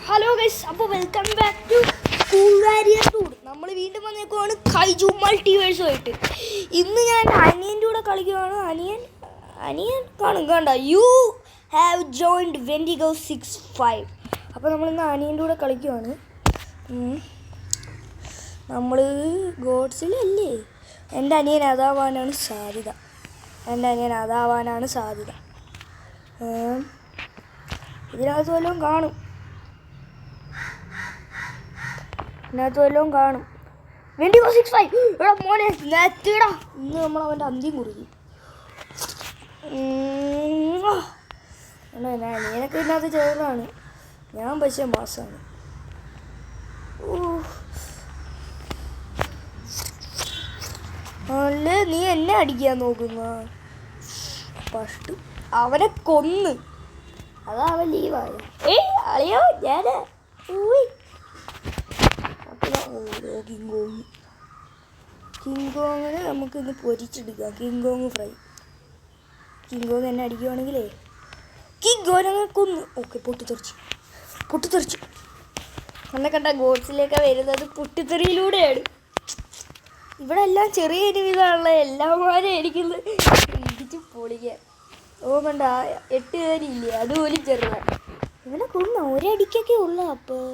Hello guys, അപ്പോൾ welcome back to school warrior tour. നമ്മൾ വീണ്ടും വന്നേക്കുവാണ് കൈജു മൾട്ടിവേഴ്സുമായിട്ട്. ഇന്ന് ഞാൻ അനിയൻ്റെ കൂടെ കളിക്കുവാണ്. അനിയൻ കാണും കണ്ട, യു ഹാവ് ജോയിൻഡ് വെൻഡിഗോ 65. അപ്പോൾ നമ്മളിന്ന് അനിയൻ്റെ കൂടെ കളിക്കുവാണ്. നമ്മൾ ഗോഡ്സിലല്ലേ. എൻ്റെ അനിയൻ അതാവാനാണ് സാധ്യത. ഇതിനകത്ത് വല്ലതും കാണും. വെൻഡിഗോ 65. എടാ മോനെ നെറ്റിടാ, ഇന്ന് നമ്മൾ അവൻ്റെ അന്ത്യം കുറിക്കും. അനിയനൊക്കെ ഇതിനകത്ത് ചെറുതാണ്, ഞാൻ പക്ഷേ മാസമാണ്. അല്ലേ നീ എന്നെ അടിക്കാൻ നോക്കുന്ന ഫസ്റ്റ് അവനെ കൊന്ന്, അതാ അവൻ ലീവായ. അളിയോ ഞാൻ കിങ്കോങ്ങിനെ നമുക്കിന്ന് പൊരിച്ചെടുക്കാം. King Kong fry. കിങ്കോങ് എന്നെ അടിക്കുവാണെങ്കിലേ കിങ്കോനെ കൊന്ന്. ഓക്കെ, പൊട്ടിത്തെറിച്ചു. എന്നെ കണ്ട ഗോഡ്സിലേക്ക് വരുന്നത് പൊട്ടിത്തെറിയിലൂടെയാണ്. ഇവിടെ എല്ലാം ചെറിയ ഇനിവിധാനുള്ള എല്ലാവരും എനിക്കിന്ന് ഇടിച്ച് പൊളിക്കാൻ. കണ്ട 8 പേരില്ലേ, അതുപോലും ചെറുതാണ്. ഇവനെ കൊന്ന ഒരടിക്കൊക്കെ ഉള്ള. അപ്പോൾ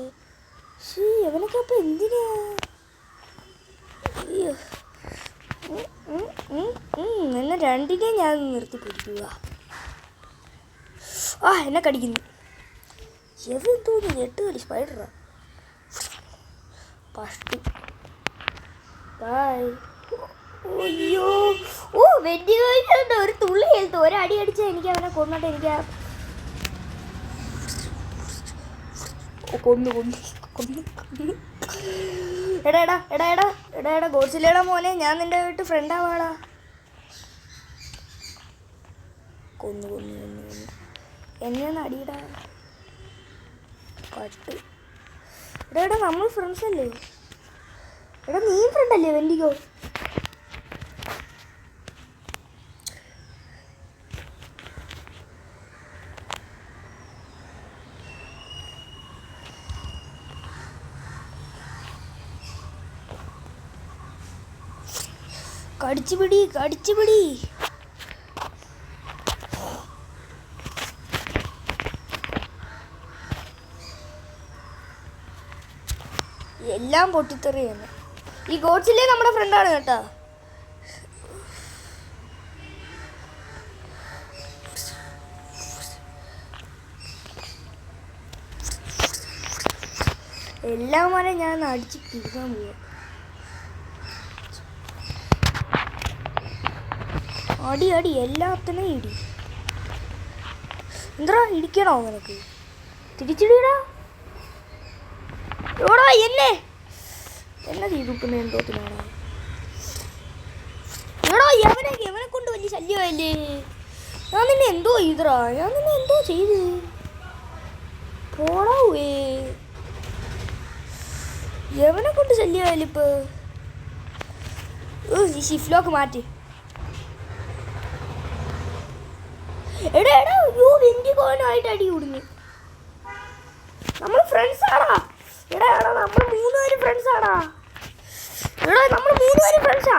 അവനൊക്കെ അപ്പം എന്തിനാ? എന്നെ രണ്ടിനെയും ഞാൻ നിർത്തി പിടിക്കുക. എന്നെ കടിക്കുന്നു. എവൻ തോന്നുന്നു 8 പേര് സ്പൈഡറാ. First by. അയ്യോ, വെന്റിഗോയിലുണ്ട് ഒരു തുള്ളി ഹെൽത്ത്. ഒരടി അടിച്ചാൽ എനിക്ക് അവനെ കൊന്നിട്ട് എനിക്ക് കൊന്നു. എടാ ഗോഡ്സില്ലയുടെ മോനെ, ഞാൻ നിന്റെ വീട്ട് ഫ്രണ്ടാവാടാ. കൊന്നു എന്നെ ഒന്ന് അടിയിടാ പട്ട്. എടാ നമ്മൾ ഫ്രണ്ട്സ് അല്ലേ? എടാ നീ ഫ്രണ്ടല്ലേ വെൻഡിഗോ? കടിച്ചുപിടി. എല്ലാം പൊട്ടിത്തെറിയാണ്. ഈ ഗോഡ്സില്ലേ നമ്മുടെ ഫ്രണ്ടാണ് കേട്ടോ. എല്ലാം വരെ ഞാൻ അടിച്ച് കിടക്കാൻ പോവാ. അടി എല്ലാത്തിനും ഇടി. എന്താ ഇടിക്കണോ നിനക്ക്? തിരിച്ചിടിടാ. എടാ എന്നെ തീരുക്കുന്ന എന്തോത്തിനാണ്? എടാ എവനെ കൊണ്ട് വലിയ ശല്യമായില്ലേ? ഞാൻ നിന്നെ എന്തോ ചെയ്ത് പോടാവേ. എവനെ കൊണ്ട് ശല്യമായില്ല ഇപ്പൊ. ഈ ഷിഫ്റ്റിലോക്ക് മാറ്റി. എടാ വെന്റിഗോനായിട്ട് അടി കൂടുന്നു. നമ്മൾ ഫ്രണ്ട്സാടാ. എടാ നമ്മൾ 3 പേര് ഫ്രണ്ട്സാടാ. നമ്മൾ 3 പേര് ഫ്രണ്ട്സാ.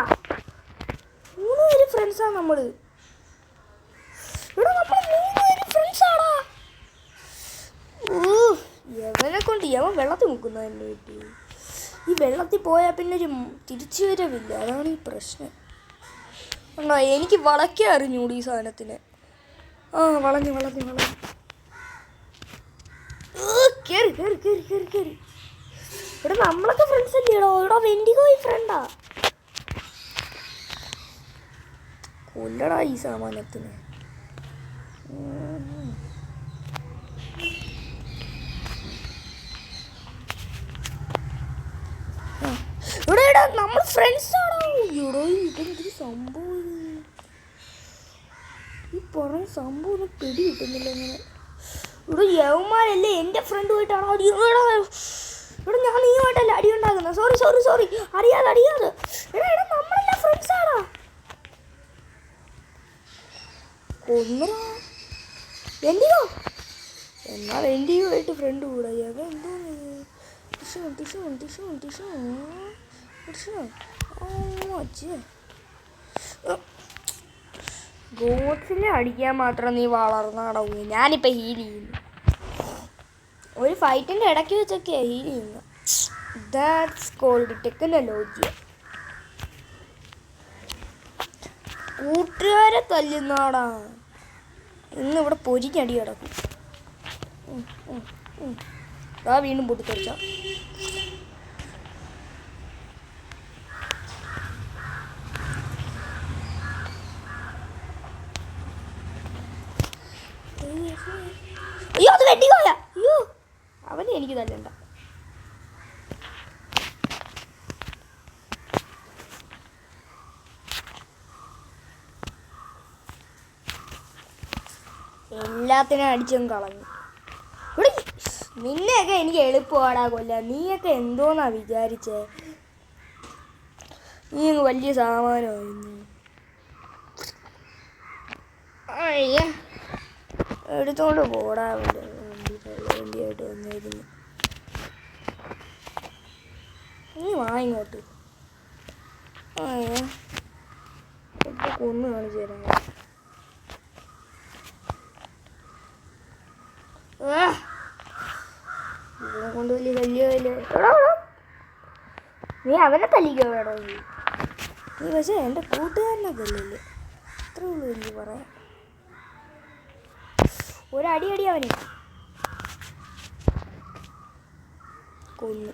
നമ്മള്. നമ്മൾ 3 പേര് ഫ്രണ്ട്സാടാ. എവനെ കൊണ്ട് അവൻ വെള്ളത്തിൽ മുക്കുന്ന എൻ്റെ വീട്ടിൽ. ഈ വെള്ളത്തിൽ പോയാൽ പിന്നെ ഒരു തിരിച്ചു വരവില്ല. അതാണ് ഈ പ്രശ്നം. എനിക്ക് വളയ്ക്കാൻ അറിഞ്ഞൂടി ഈ സാധനത്തിന്. വളഞ്ഞു കേറി. ഇവിടെ നമ്മളൊക്കെ ഫ്രണ്ട്സ് അല്ലേടോ. ഇവിടെ വെൻഡിഗോ ഈ ഫ്രണ്ടാ. കൊല്ലടാ ഈ സാമാനത്തിന്. ഇവിടെ നമ്മൾ ഫ്രണ്ട്സ് ആണോ? ഇതെന്തൊരു സംഭവം. ഈ പറഞ്ഞ സംഭവം ഒന്നും പിടി കിട്ടുന്നില്ല. ഇങ്ങനെ ഇവിടെ യവന്മാരല്ലേ എൻ്റെ ഫ്രണ്ട് പോയിട്ടാണോ അടി? ഇവിടെ ഞാൻ നീയുമായിട്ടല്ല അടി ഉണ്ടാക്കുന്നത്. സോറി അറിയാതെ. എടാ നമ്മളെല്ലാം ഫ്രണ്ട്സ് ആടാ. കൊന്നടാ വെൻഡിഗോ. എന്നാൽ എൻ്റെയുമായിട്ട് ഫ്രണ്ട് കൂടെ അതെന്തോന്ന് ഗോഡ്സിനെ അടിക്കാൻ മാത്രം നീ വളർന്നാടവും. ഞാനിപ്പോൾ ഹീൽ ചെയ്യുന്നു. ഒരു ഫൈറ്റിൻ്റെ ഇടയ്ക്ക് വെച്ചൊക്കെയാണ് ഹീൽ ചെയ്യുന്നത്. That's called technology. കൂട്ടുകാരെ തല്ലുന്നാടാ. ഇന്നിവിടെ പൊരിക്കടി കിടക്കും. വീണ്ടും പൊട്ടിത്തെറിച്ച അയ്യോ അത് വെട്ടിക്കോയ. അയ്യോ അവനെ എനിക്ക് തല്ലണ്ട. എല്ലാത്തിനും അടിച്ചും കളഞ്ഞു. നിന്നെയൊക്കെ എനിക്ക് എളുപ്പമാടാ കൊല്ല. നീയൊക്കെ എന്തോന്നാ വിചാരിച്ചേ? നീ അങ്ങ് വലിയ സാമാനമായിരുന്നു. അയ്യ എടുത്തോണ്ട് പോടാ വണ്ടിയായിട്ട് വന്നിരുന്നു. നീ വാങ്ങിങ്ങോട്ട്. അയ്യ ഇപ്പൊ കൊന്നു കാണിച്ചു തരാം. ഇതിനെ കൊണ്ട് വലിയ ശല്യമില്ല. നീ അവനെ തല്ലിക്കോ വേണോ? നീ പക്ഷേ എൻ്റെ കൂട്ടുകാരനെ തല്ലില്ലേ? അത്രേ ഉള്ളൂ എനിക്ക് പറയാം. ഒരടി അവനെ കൊന്നു.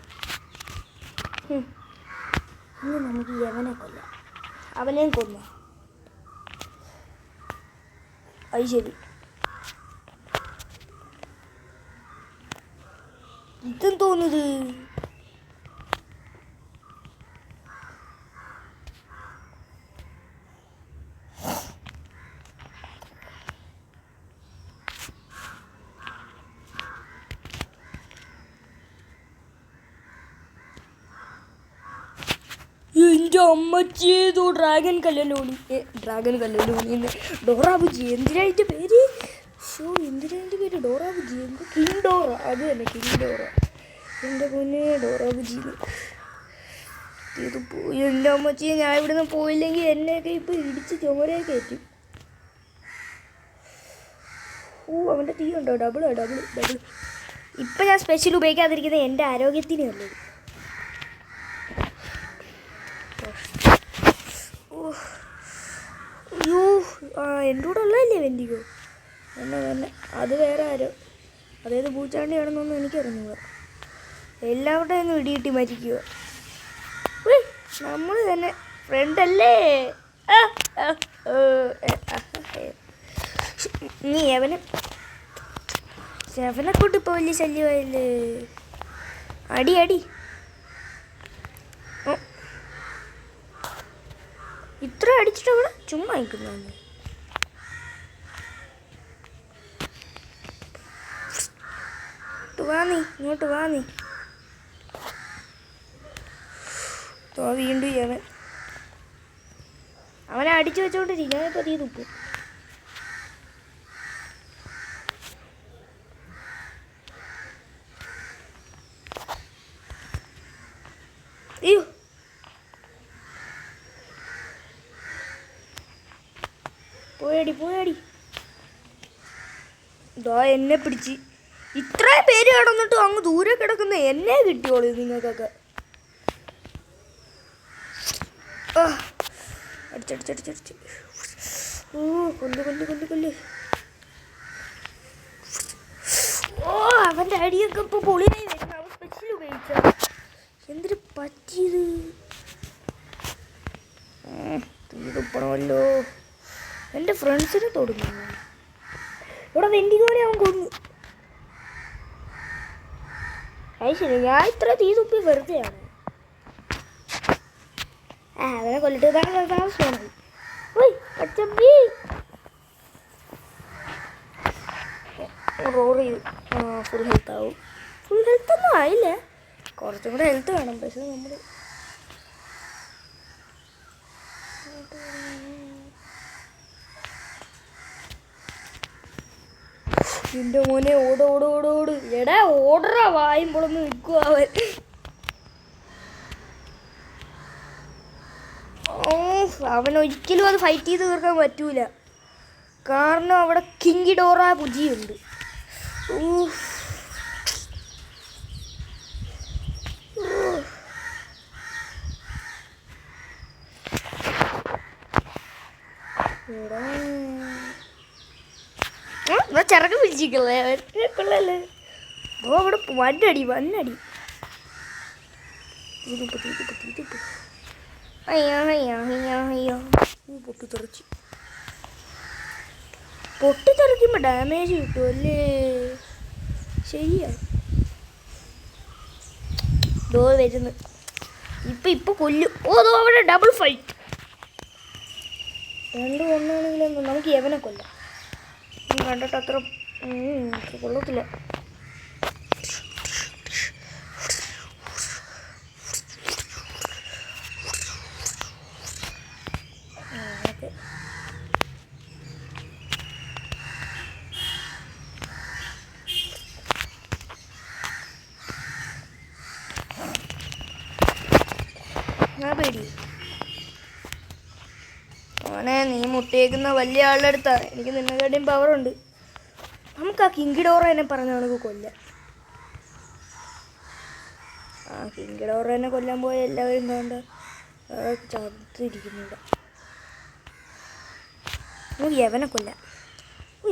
ഇനി നമുക്ക് യവനെ കൊല്ലാം. അവനെയും കൊന്നു. അത് ശരി. ഇതെന്തോന്നത്? എൻ്റെ അമ്മച്ചേതോ ഡ്രാഗൺ കല്ലലോണി. ഡോറാബുജി. എന്തിനായിട്ട് പേര്? എന്തിനായിട്ട് പേര് ഡോറാബുജി? King Dora. അത് തന്നെ കിങ് ഡോറ. എൻ്റെ പൊന്നെ ഡോറാബുജിന്ന് ഇത് പോയി. എൻ്റെ അമ്മച്ചിയെ ഞാൻ ഇവിടുന്ന് പോയില്ലെങ്കിൽ എന്നെയൊക്കെ ഇപ്പം ഇടിച്ച് ചോരയെ കയറ്റും. അവൻ്റെ തീ ഉണ്ടോ? ഡബിൾ. ഇപ്പം ഞാൻ സ്പെഷ്യൽ ഉപയോഗിക്കാതിരിക്കുന്നത് എൻ്റെ ആരോഗ്യത്തിന് നല്ലത്. അയ്യോ എൻ്റെ കൂടെ ഉള്ളതല്ലേ വെൻറ്റിക്കോ? തന്നെ അത് വേറെ ആരോ. അതായത് പൂച്ചാണ്ടിയാണെന്നൊന്നും എനിക്കറിഞ്ഞൂടാ. എല്ലാവരുടെയും ഒന്നും ഇടിയിട്ട് മരിക്കുക. നമ്മൾ തന്നെ ഫ്രണ്ടല്ലേ? നീ അവനെ കൊണ്ട് ഇപ്പോൾ വലിയ ശല്യമായില്ലേ? അടി ഇത്ര അടിച്ചിട്ട് അവിടെ ചുമ്മാ നിൽക്കുന്നു. ഇങ്ങോട്ട് വാ നീ. വീണ്ടും അവനെ അടിച്ചു വെച്ചോണ്ടിരിക്കും. ഞാനിപ്പോൾ തീ തുപ്പും. അയ്യോ പോയടി. എന്നെ പിടിച്ച് ഇത്രയും പേര് കിടന്നിട്ട് അങ്ങ് ദൂരെ കിടക്കുന്ന എന്നെ കിട്ടിയോളൂ നിങ്ങൾക്കൊക്കെ. അടിച്ചടിച്ചടിച്ചടിച്ച് കൊല്ല്. അവൻ്റെ അടിയൊക്കെ ഇപ്പോൾ പൊളിയായി വരുന്നു. അവൻ സ്പെഷ്യൽ ഉപയോഗിച്ച എന്തൊരു പറ്റിയത്? തുപ്പണമല്ലോ. എൻ്റെ ഫ്രണ്ട്സിനെ തൊടുന്നു. ഇവിടെ വെന്റിക്കോടെ അവൻ കൊന്നു. അത് ശരി. ഞാൻ ഇത്ര തീ തുപ്പി വെറുതെയാണ്. അവനെ കൊല്ലിട്ട് താമസമാണ്. റോർ ചെയ്ത് ഫുൾ ഹെൽത്ത് ആവും. ഫുൾ ഹെൽത്ത് ഒന്നും ആയില്ല. കുറച്ചും കൂടെ ഹെൽത്ത് വേണം. പക്ഷെ നമ്മൾ നിന്റെ മോനെ ഓടോടോടോട് എടാ ഓടറാ വായുമ്പോളൊന്ന് നിൽക്കുക അവൻ. അവൻ ഒരിക്കലും അത് ഫൈറ്റ് ചെയ്ത് തീർക്കാൻ പറ്റൂല, കാരണം അവിടെ കിങ് ഡോറ പുജിയുണ്ട്. ചിറക് പിടിച്ചിരിക്കല്ലേ കൊള്ളല്ലേ. ഓ അവിടെ വന്നടി പൊട്ടിത്തെറിക്കുമ്പോ ഡാമേജ് കിട്ടുമല്ലേ. ശരിയാ. ദോ വരുന്നു ഇപ്പൊ കൊല്ലും. ഓ അവിടെ ഡബിൾ ഫൈറ്റ്. രണ്ടും ഒന്നാണെങ്കിലും നമുക്ക് യവനെ കൊല്ലാം. കണ്ടിട്ട് അത്ര കൊള്ളത്തില്ല. പേടി മോനെ, നീ മുട്ടയേക്കുന്ന വലിയ ആളുടെ അടുത്താ. എനിക്ക് നിന്നെക്കാട്ടിയും പവറുണ്ട്. നമുക്ക് ആ കിങ് ഡോറേനെ പറഞ്ഞ നമുക്ക് കൊല്ലാം. ആ കിങ് ഡോറേനെ കൊല്ലാൻ പോയ എല്ലാവരും എന്താണ്ട് ചത്തിരിക്കുന്നില്ല. യവനെ കൊല്ലാം.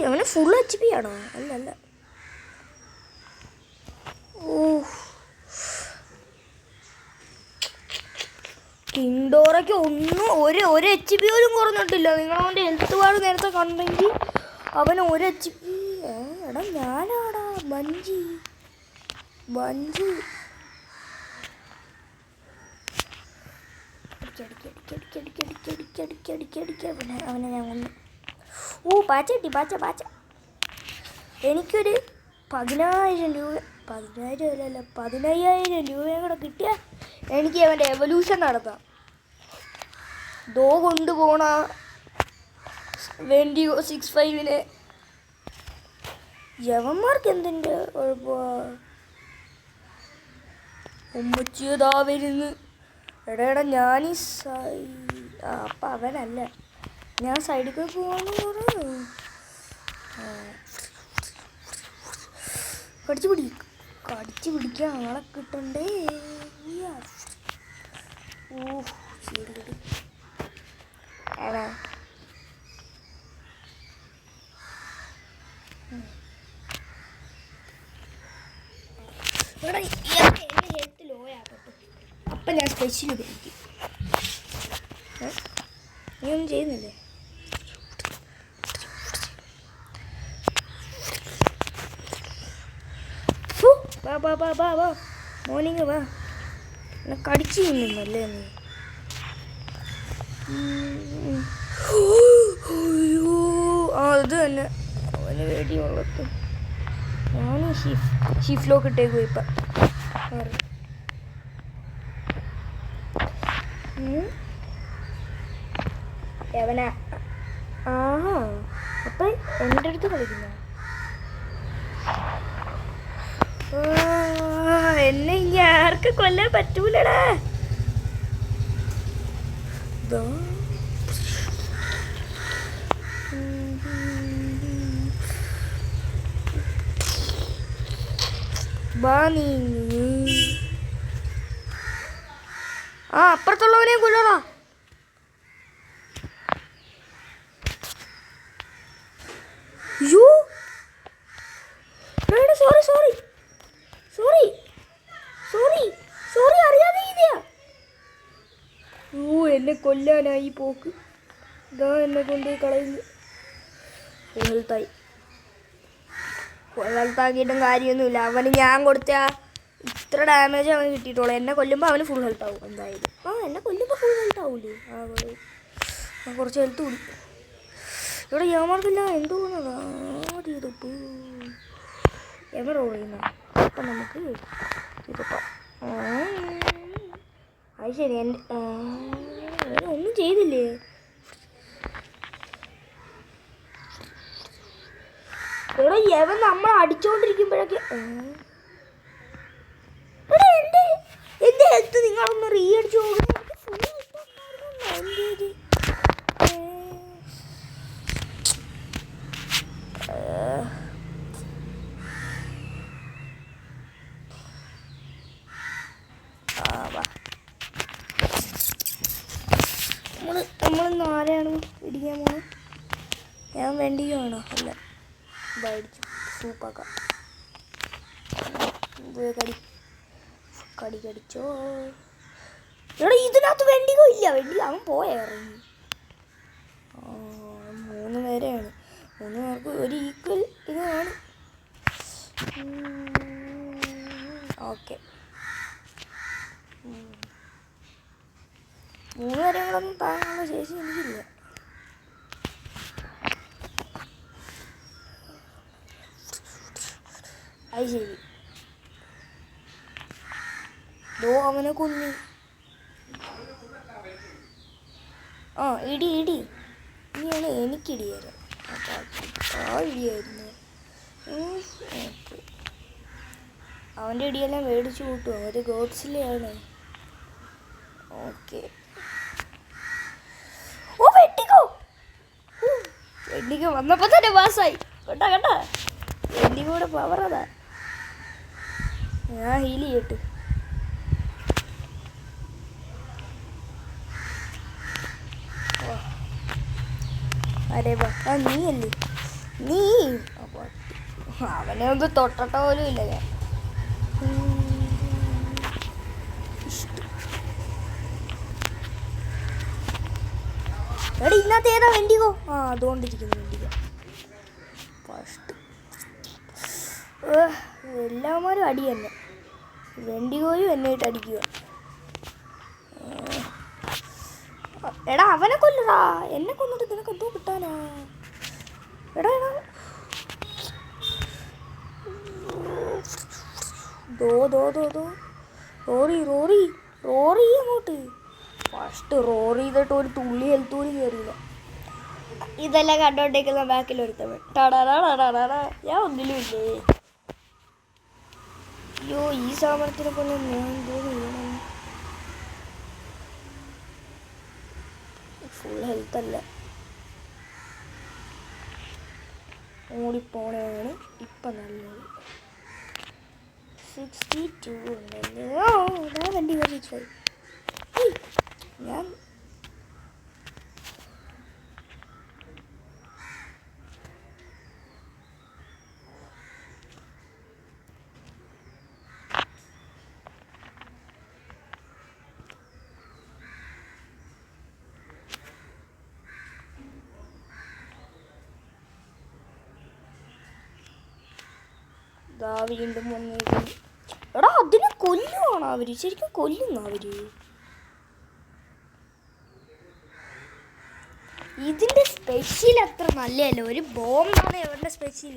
യവനെ ഫുൾ HP ആണോ? അല്ല. കിങ്ഡോറയ്ക്ക് ഒന്നും ഒരു HP പോലും കുറഞ്ഞിട്ടില്ല. നിങ്ങളവൻ്റെ ഹെൽത്ത് ബാർ നേരത്തെ കണ്ടെങ്കിൽ അവന് ഒരു HP. എടാ ഞാനാടാ ബഞ്ചി. അവനെ ഞാൻ കൊന്നു. പാച്ച എനിക്കൊരു 10,000 രൂപ 15,000 രൂപയും കൂടെ കിട്ടിയാൽ എനിക്ക് അവൻ്റെ എവല്യൂഷൻ നടത്താം. ദോ കൊണ്ടുപോണ വെൻഡിഗോ 65-നെ. യവന്മാർക്ക് എന്തിൻ്റെ കുഴപ്പമാണ്? ഉമ്മച്ചിയതാ വരുന്നു. എടാ ഞാനീ അപ്പം അവനല്ല, ഞാൻ സൈഡിൽ കൂടെ പോവാന്ന് പറഞ്ഞു. കടിച്ചു പിടിക്കാൻ ആളെ കിട്ടണ്ടേ. ശരി എടാ എന്റെ ഹെൽത്ത് ലോ ആക്കട്ടെ, അപ്പം ഞാൻ സ്പെഷ്യൽ ഉപയോഗിക്കും. നീ ഒന്നും ചെയ്യുന്നില്ലേ? വാ മോർണിംഗ് വാ. എന്നെ കടിച്ചു തിന്നുന്നല്ലേ നീ? അത് തന്നെ അവന് വേടിയുള്ളത്. ഞാനും ഷിഫ്റ്റിലോക്ക് ഇട്ടേക്കും ഇപ്പം. എവനാ? അപ്പം എൻ്റെ അടുത്ത് കളിക്കുന്ന എന്നെ ഇനി ആർക്ക് കൊല്ലാൻ പറ്റൂലടാ. അപ്പുറത്തുള്ളവനെ കൊല്ലടാ. സോറി അറിയാതെ എന്നെ കൊല്ലാനായി പോക്ക്. ഇതാ എന്നെ കൊണ്ട് കളയുന്നു. ഹെൽത്താക്കിയിട്ടും കാര്യമൊന്നുമില്ല. അവന് ഞാൻ കൊടുത്ത ഇത്ര ഡാമേജ് അവന് കിട്ടിയിട്ടുള്ളൂ. എന്നെ കൊല്ലുമ്പോൾ അവന് ഫുൾ ഹെൽത്ത് ആവും എന്തായാലും. എന്നെ കൊല്ലുമ്പോൾ ഫുൾ ഹെൽത്ത് ആവൂലേ? കുറച്ച് ഹെൽത്ത് കൂടി. ഇവിടെ യവന്മാർക്കില്ല എന്തോന്നതാ യവൻ റോൾ ചെയ്യുന്ന. അപ്പം നമുക്ക് ഇതിപ്പോൾ അത് ശരി. എൻ്റെ ഒന്നും ചെയ്തില്ലേ? എടാ യവൻ നമ്മൾ അടിച്ചോണ്ടിരിക്കുമ്പോഴൊക്കെ എന്റെ ഹെൽത്ത് നിങ്ങളൊന്ന് റീ അടിച്ചു നമ്മളിന്ന് ആരെയാണ് ഇടിക്കാൻ പോണത്? ഞാൻ വേണ്ടിയാണോ? അല്ല അടിച്ചു സൂപ്പാക്കാം. കടി കടി കടിച്ചോ. എടാ ഇതിനകത്ത് വെണ്ടിഗോ ഇല്ല. വെണ്ടി അവൻ പോയ ഇറങ്ങി. 3 പേരെയാണ്. 3 പേർക്ക് ഒരു ഈക്വൽ ഇതാണ്. ഓക്കെ 3 പേരെങ്ങളൊന്നും താങ്ങാനുള്ള ശേഷി എനിക്കില്ല. അത് ശരി. അവനെ കൊന്നു. ഇടി ഇനിയാണ് എനിക്കിടി തരാം. ആ ഇടിയായിരുന്നു. അവൻ്റെ ഇടിയെല്ലാം മേടിച്ചു കൂട്ടുമോ? ഒരു ഗോഡ്സിലെയാണ്. ഓക്കെ വെണ്ടിക്ക് വന്നപ്പോൾ തന്നെ പാസ്സായി. കേട്ടാ വെണ്ടിക്കൂടെ പവർ അതാ. ഞാൻ ഹീൽ ചെയ്യട്ട്. അരേ ബാ നീയല്ലേ നീ. അവനെ ഒന്ന് തൊട്ടട്ട പോലും ഇല്ല ഞാൻ. എടാ ഇന്നത്തെ ഏതാ വെണ്ടിഗോ? അതുകൊണ്ടിരിക്കുന്നു വെണ്ടിഗോ. ഫസ്റ്റ് എല്ലാമാരും അടി തന്നെ. വെണ്ടിഗോയും എന്നായിട്ട് അടിക്കുക. എടാ അവനെ കൊല്ലടാ. എന്നെ കൊന്നിട്ട് നിനക്ക് എന്തോ കിട്ടാനാ? എടാ റോറി അങ്ങോട്ട്. ഫസ്റ്റ് റോറി ചെയ്തിട്ട് ഒരു തുള്ളി ഹെൽത്ത് പോലും കയറിയില്ല. ഇതെല്ലാം കണ്ടോണ്ടേക്കുന്ന ബാക്കിൽ ഒരുത്തവൻ ഞാൻ ഒന്നിലും ഇല്ലേ. അയ്യോ ഈ സാമർത്തിനെ കൊണ്ട് ഞാൻ തോന്നി. ഫുൾ ഹെൽത്ത് അല്ല, ഓടിപ്പോണാണ് ഇപ്പം നല്ലത്. 62 ഉണ്ടല്ലേ. വണ്ടി കയറിച്ചായി. ഞാൻ വീണ്ടും വന്നിരുന്നു. എടാ അതിനെ കൊല്ലുവാണോ അവര്? ശരിക്കും കൊല്ലുന്നു അവര്. ഇതിൻ്റെ സ്പെഷ്യൽ അത്ര നല്ലതല്ല. ഒരു ബോംബാണ് അവരുടെ സ്പെഷ്യൽ.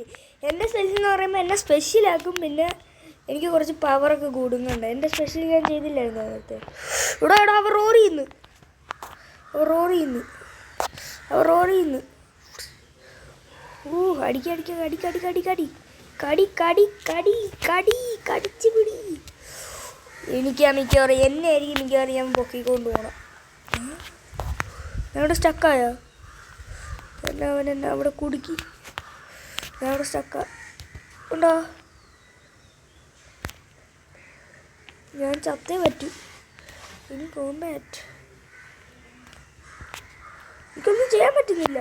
എൻ്റെ സ്പെഷ്യൽ എന്ന് പറയുമ്പോൾ എന്നെ സ്പെഷ്യലാക്കും. പിന്നെ എനിക്ക് കുറച്ച് പവറൊക്കെ കൂടുന്നുണ്ട്. എൻ്റെ സ്പെഷ്യൽ ഞാൻ ചെയ്തില്ലായിരുന്നു നേരത്തെ. എടാ അവർ റോറിയുന്നു. കടിച്ചു പിടി. എനിക്കാ മിക്കവാറും എന്നെ ആയിരിക്കും മിക്കവാറും ഞാൻ പൊക്കിക്കൊണ്ട് പോകണം. ഞാൻ അവിടെ സ്റ്റക്കായോ? അവനെന്നെ അവിടെ കുടുക്കി. ഞാൻ അവിടെ സ്റ്റക്കാ ഉണ്ടോ? ഞാൻ ചത്തേ പറ്റൂ. ഇനി കോമ്പാറ്റ് എനിക്കൊന്നും ചെയ്യാൻ പറ്റുന്നില്ല.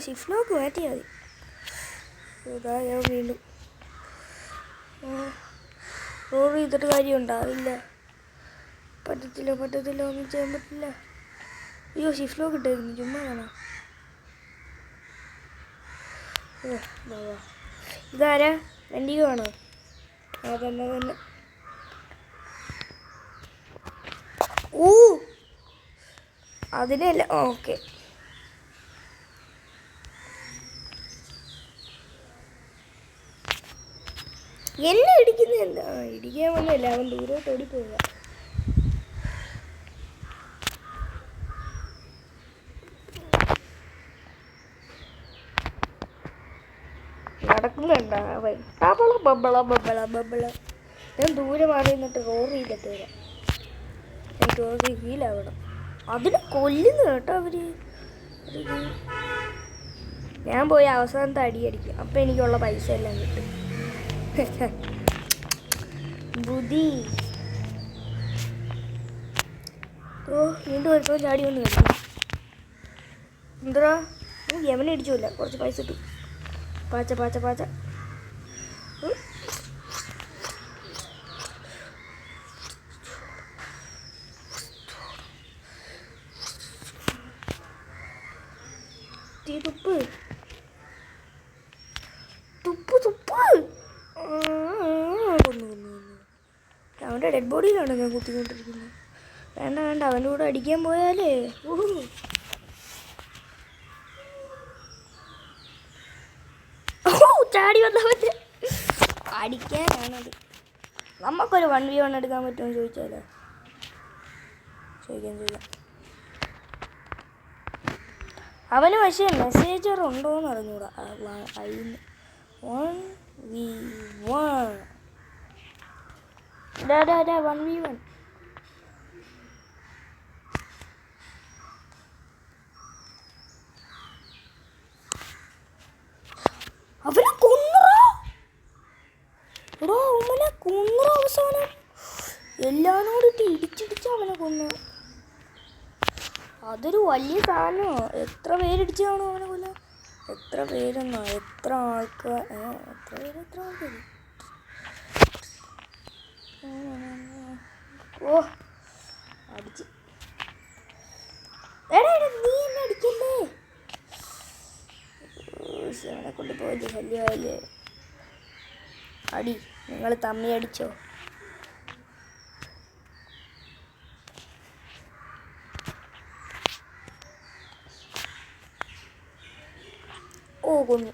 ഷിഫ്റ്റ് ലോക്ക് മാറ്റിയാൽ മതി. ഞാൻ വീണ്ടും റോൾ ചെയ്തിട്ട് കാര്യമുണ്ടാവില്ല. പറ്റത്തില്ല ഒന്നും ചെയ്യാൻ പറ്റില്ല. അയ്യോ ഷിഫ്റ്റ് ലോക്ക് ഇട്ടായിരുന്നു. ചുമ്മാ കാണാം. ഇതാരാ? വെണ്ടിഗോ ആണോ? തന്നെ അതിനല്ല. ഓക്കെ എന്നെ ഇടിക്കുന്നില്ല. ഇടിക്കാൻ വന്നില്ല. അവൻ ദൂരോട്ട് ഓടിപ്പോവുക. കണ്ട അവൻ ബബള ബബള ബബള ബബള. ഞാൻ ദൂരെ മാറി നിന്നിട്ട് റോഡ് ചെയ്തിട്ട് വരാം. എനിക്ക് റോഡ് ഹീലാവണം. അതിന് കൊല്ലുന്നു കേട്ടോ അവര്. ഞാൻ പോയി അവസാനത്തെ അടിക്കും. അപ്പം എനിക്കുള്ള പൈസ എല്ലാം കിട്ടും. ബുദ്ധി. ഓ വീണ്ടും ഒരുപ്പം ചാടി വന്ന് കളിക്കും. എന്താ യമനെ അടിച്ചില്ല. കുറച്ച് പൈസ കിട്ടും. പാച്ച പാച്ച പാച്ച. തുപ്പ് തുപ്പ് തുപ്പ്. അവൻ്റെ ഡെഡ് ബോഡിയിലാണ് ഞാൻ കുത്തിക്കൊണ്ടിരിക്കുന്നത്. വേണ്ട വേണ്ട, അവൻ്റെ കൂടെ അടിക്കാൻ പോയാലേ. ചാടി വന്നവൻ്റെ അടിക്കാനാണത്. നമുക്കൊരു 1v1 എടുക്കാൻ പറ്റുമോ ചോദിച്ചാലോ? ചോദിക്കാം. അവന് പക്ഷേ മെസ്സേജർ ഉണ്ടോയെന്ന് അറിഞ്ഞൂടാ. 1v1 1v1. അവനെ കൊന്നറോ അവനെ കൊന്നറോ. അവസാനം എല്ലാരോടിട്ട് ഇടിച്ചിടിച്ച് അവനെ കൊന്നു. അതൊരു വലിയ സാധനമോ. എത്ര പേരിടിച്ചു കാണും അവനെ കൊല്ലാൻ? എത്ര പേരെന്നോ? എത്ര ആൾക്കാർ? എത്ര ആൾക്കാർ? ഓ അടിച്ച്. എടാ നീ എന്നെ അടിക്കല്ലേ. അവനെ കൊണ്ട് പോയില്ലേ. ശല്യമായില്ലേ. അടി. നിങ്ങൾ തമ്മി അടിച്ചോ? ഓ കൊന്നു.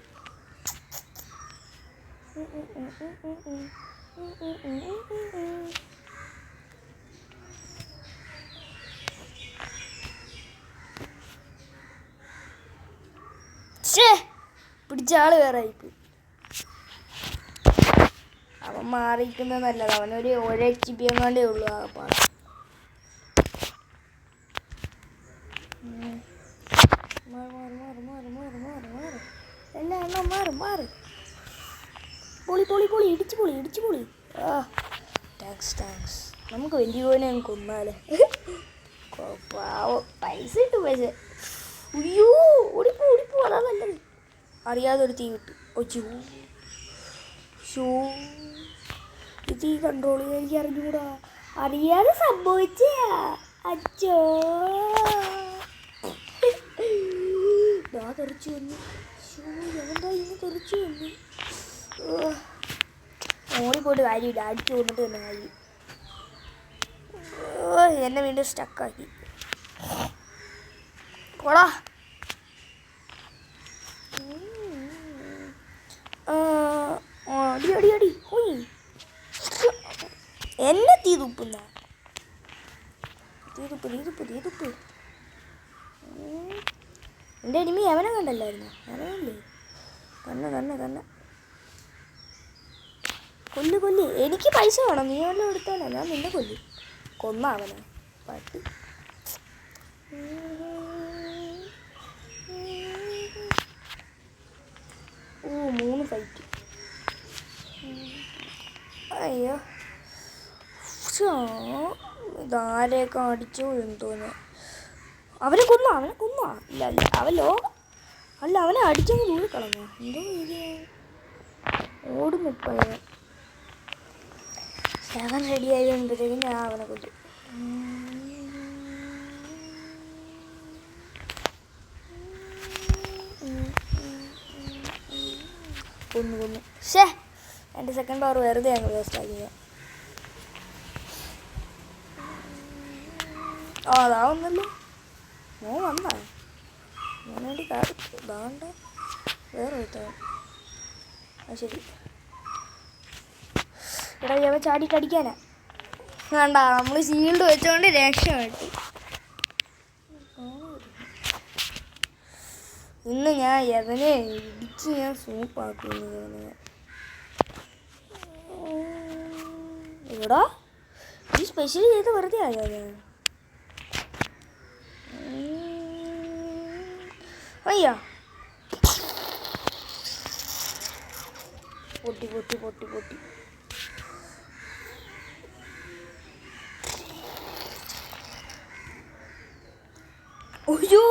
പിടിച്ച ആള് വേറെ ആയിപ്പോയി. അവൻ മാറിയിരിക്കുന്നത് നല്ലത്. അവനൊരു 1 HP എങ്ങാണ്ടേ ഉള്ളൂ. ആ പാട് മാറി. പൊളി ഇടിച്ചു പൊളി. താങ്ക്സ്. നമുക്ക് വലിയ പോനെ കൊന്നാലേ. പാവം പൈസ കിട്ടും. പക്ഷേ അയ്യോ ഓടിപ്പോ അതാ നല്ലത്. അറിയാതെ ഒരു തീ കിട്ടും. തീ കൺട്രോൾ ചെയ്യാൻ എനിക്ക് അറിഞ്ഞൂടാ. അറിയാതെ സംഭവിച്ച അച്ചോ. തെറിച്ചു വന്നു. എന്താ ഇന്ന് തെറിച്ചു വന്നു. ഓടിപ്പോയിട്ട് കാര്യമില്ല. അടിച്ചു കൊണ്ടിട്ട് തന്നെ കാര്യം. എന്നെ വീണ്ടും സ്റ്റക്കാക്കി. പോടാ. അടി എന്നെ തീ തുപ്പുന്ന. എൻ്റെ എനിമി അവനെ കണ്ടല്ലായിരുന്നു. അവനല്ലേ തന്നെ കൊല്ല്. എനിക്ക് പൈസ വേണം. നീ വല്ലതും എടുത്താലോ. ഞാൻ നിന്നെ കൊന്ന അവനെ പട്ടി. 3 ഫൈറ്റ്. അയ്യോ ഇതാരെയൊക്കെ അടിച്ചോ എന്തോന്ന്. അവനെ കൊന്ന. ഇല്ല അവൻ ലോകം അല്ല. അവനെ അടിച്ചങ്ങ് ദൂരെ കളഞ്ഞ. എന്തോ ഇത് ഓടുന്നു. ഇപ്പം അവൻ റെഡി ആയി വരുമ്പോഴത്തേക്കും ഞാൻ അവനെ കൊല്ലും. കൊന്നു. എൻ്റെ സെക്കൻഡ് പവർ വെറുതെ ഞങ്ങൾ വേസ്റ്റ് ആക്കിയ. അതാവുന്നല്ലോ. മോൻ വന്നാ മോന് വേണ്ടി ഇതാണ്ട് വേറെ ഒരുത്തവൻ. ശരി എടാ അവൻ ചാടിയിട്ട് അടിക്കാനാ. വേണ്ട, നമ്മൾ ഷീൽഡ് വെച്ചോണ്ട് രക്ഷപ്പെട്ടു. ഇന്ന് ഞാൻ എവനെ ഇടിച്ച് ഞാൻ സൂപ്പാക്കുന്നു. എടാ ഈ സ്പെഷ്യൽ ചെയ്ത് വെറുതെ ആയോ അയ്യാ പൊട്ടി പൊട്ടി പൊട്ടി പൊട്ടി അയ്യോ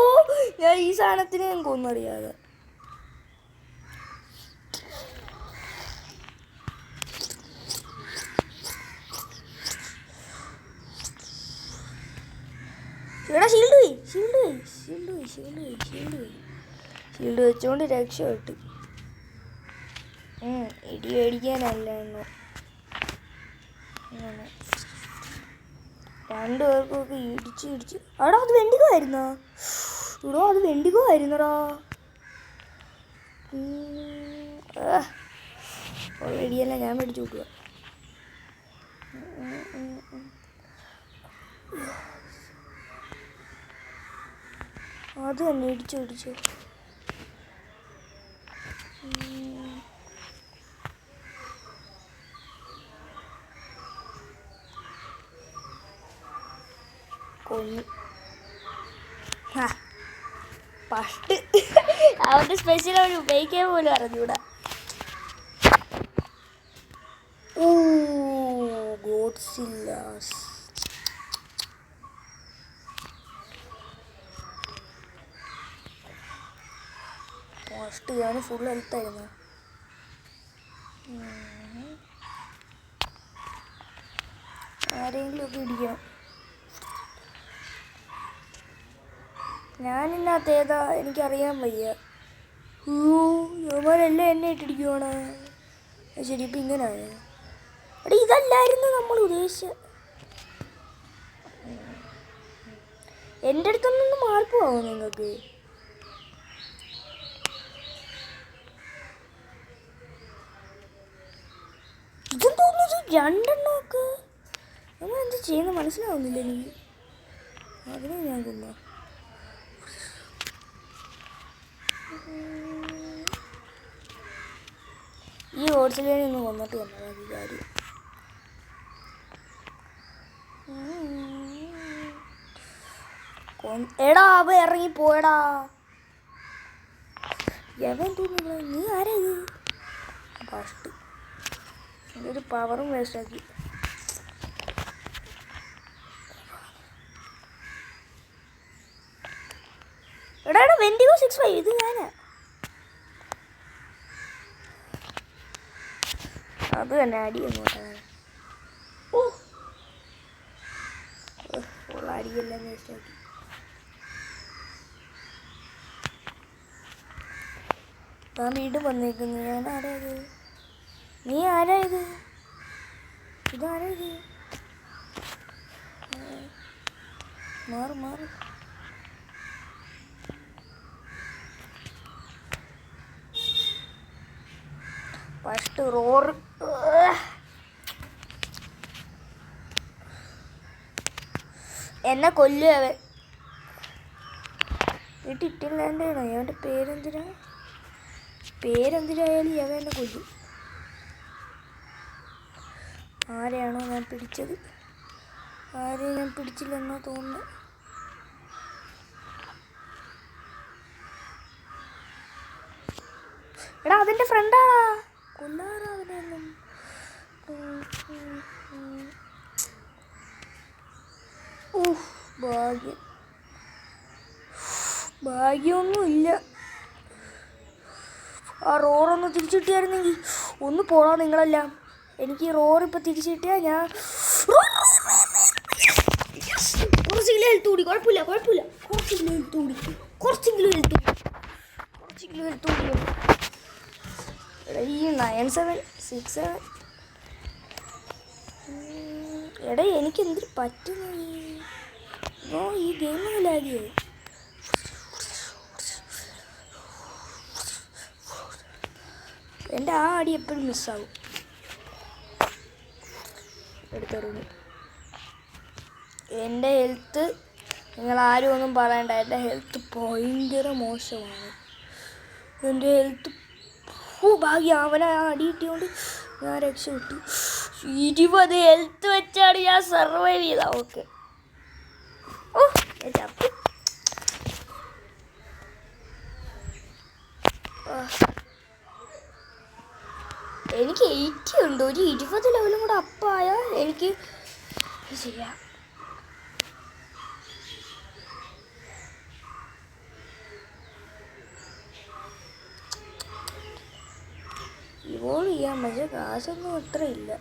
ഞാൻ ഈ സാധനത്തിന് ഞാൻ കൊന്നറിയാതെ എടാ ഷീൽഡ് പോയി ഷീൽഡ് പോയി ഷീൽഡ് പോയി ഷീൽഡ് പോയി ഷീൽഡ് പോയി ഷീൽഡ് വെച്ചുകൊണ്ട് രക്ഷപ്പെട്ടു ഇടി മേടിക്കാനല്ലായിരുന്നു അങ്ങനെ രണ്ടുപേർക്കൊക്കെ ഇടിച്ച് ഇടിച്ച് എടാ അത് വെണ്ടിഗോ ആയിരുന്നോ ഇടോ അത് വെണ്ടിഗോ ആയിരുന്നടാ ഇടിയെല്ലാം ഞാൻ മേടിച്ചു കൊടുക്കുക അത് തന്നെ ഇടിച്ചു ഇടിച്ചു കൊന്നു ഫസ്റ്റ് അവൻ്റെ സ്പെഷ്യൽ അവർ ഉപയോഗിക്കാൻ പോലും അറിഞ്ഞൂടാ ഗോഡ്സില്ലാസ് ഫസ്റ്റ് ഞാൻ ഫുൾ ഹെൽത്തായിരുന്നു ആരെങ്കിലും ഒക്കെ ഇടിക്കണം ഞാനിന്നകത്ത് ഏതാ എനിക്കറിയാൻ വയ്യ യുവമാരെല്ലാം എന്നെ ഇട്ടിടിക്കുവാണ് ശരി ഇപ്പം ഇങ്ങനെ ആയ എടാ ഇതല്ലായിരുന്നു നമ്മൾ ഉദ്ദേശിച്ച എൻ്റെ അടുത്തൊന്നും മാറിപ്പോവോ നിങ്ങൾക്ക് ഇതും തോന്നുന്നത് രണ്ടെണ്ണമൊക്കെ നമ്മൾ എന്ത് ചെയ്യുന്ന മനസ്സിലാവുന്നില്ല എനിക്ക് അതിനെ ഞാൻ കൊന്നു ഈ ഓട്സിലേനെ ഒന്ന് കൊന്നിട്ട് വന്നതാ ഈ കാര്യം എടാ അവ ഇറങ്ങി പോയടാ എവൻ തോന്നുന്നു നീ ആരാ ഇത് ഫസ്റ്റ് ഒരു പവറും വേസ്റ്റാക്കി എടാ എടാ വെൻഡിഗോ 6-5 ഇത് ഞാനാ അത് തന്നെ അടിയൊന്നും അടിയെല്ലാം വേസ്റ്റാക്കി ഞാൻ വീണ്ടും വന്നേക്കുന്നു ഞാൻ ആരാ ഇത് നീ ആരാ ഇത് ഇതാരാ ഇത് മാറും മാറും ഫസ്റ്റ് റോർ എന്നെ കൊല്ലും അവൻ വീട്ടിട്ടില്ലാണ്ടാണോ അവൻ്റെ പേരെന്തിനായാലും അവൻ എന്നെ കൊല്ലും ആരെയാണോ ഞാൻ പിടിച്ചത് ആരെയും ഞാൻ പിടിച്ചില്ലെന്നോ തോന്നുന്നു എടാ അതെൻ്റെ ഫ്രണ്ടാണാ കൊല്ലാറാ അവനെയൊന്നും ഭാഗ്യമൊന്നുമില്ല ആ റോറൊന്ന് തിരിച്ചു കിട്ടിയായിരുന്നെങ്കിൽ ഒന്ന് പോടാ നിങ്ങളെല്ലാം എനിക്ക് ഈ റോറിപ്പോൾ തിരിച്ചു കിട്ടിയാൽ ഞാൻ കുറച്ചെങ്കിലും ഹെൽത്ത് കൂടി കുഴപ്പമില്ല കുറച്ചെങ്കിലും ഹെൽത്ത് കൂടി ഈ 9-7-6-7 എടാ എനിക്ക് എന്തിന് പറ്റുന്നു ഈ ഗെയിം ലാഗിയായി എൻ്റെ ആ അടി എപ്പോഴും മിസ്സാവും എടുത്തെറിഞ്ഞു എൻ്റെ ഹെൽത്ത് നിങ്ങളാരും ഒന്നും പറയണ്ട എൻ്റെ ഹെൽത്ത് ഭയങ്കര മോശമാണ് എൻ്റെ ഹെൽത്ത് ഭാഗ്യം അവനെ ആ അടി കിട്ടിയോണ്ട് ഞാൻ രക്ഷപ്പെട്ടു. 20 ഹെൽത്ത് വെച്ചാണ് ഞാൻ സർവൈവ് ചെയ്ത. ഓക്കെ. ഓ ചത്തു. എനിക്ക് 80 ഉണ്ട്. ഒരു 20 ലെവലും കൂടെ അപ്പായാൽ എനിക്ക് ചെയ്യാം. ഇവോൾവ് ചെയ്യാൻ പക്ഷേ കാശൊന്നും അത്ര ഇല്ല.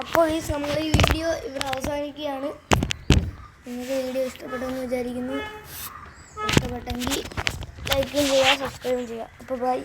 അപ്പോൾ നമ്മൾ ഈ വീഡിയോ ഇവിടെ അവസാനിക്കുകയാണ്. നിങ്ങൾക്ക് വീഡിയോ ഇഷ്ടപ്പെട്ടെന്ന് വിചാരിക്കുന്നു. ഇഷ്ടപ്പെട്ടെങ്കിൽ ലൈക്കും ചെയ്യുക, സബ്സ്ക്രൈബും ചെയ്യുക. അപ്പോൾ ബൈ.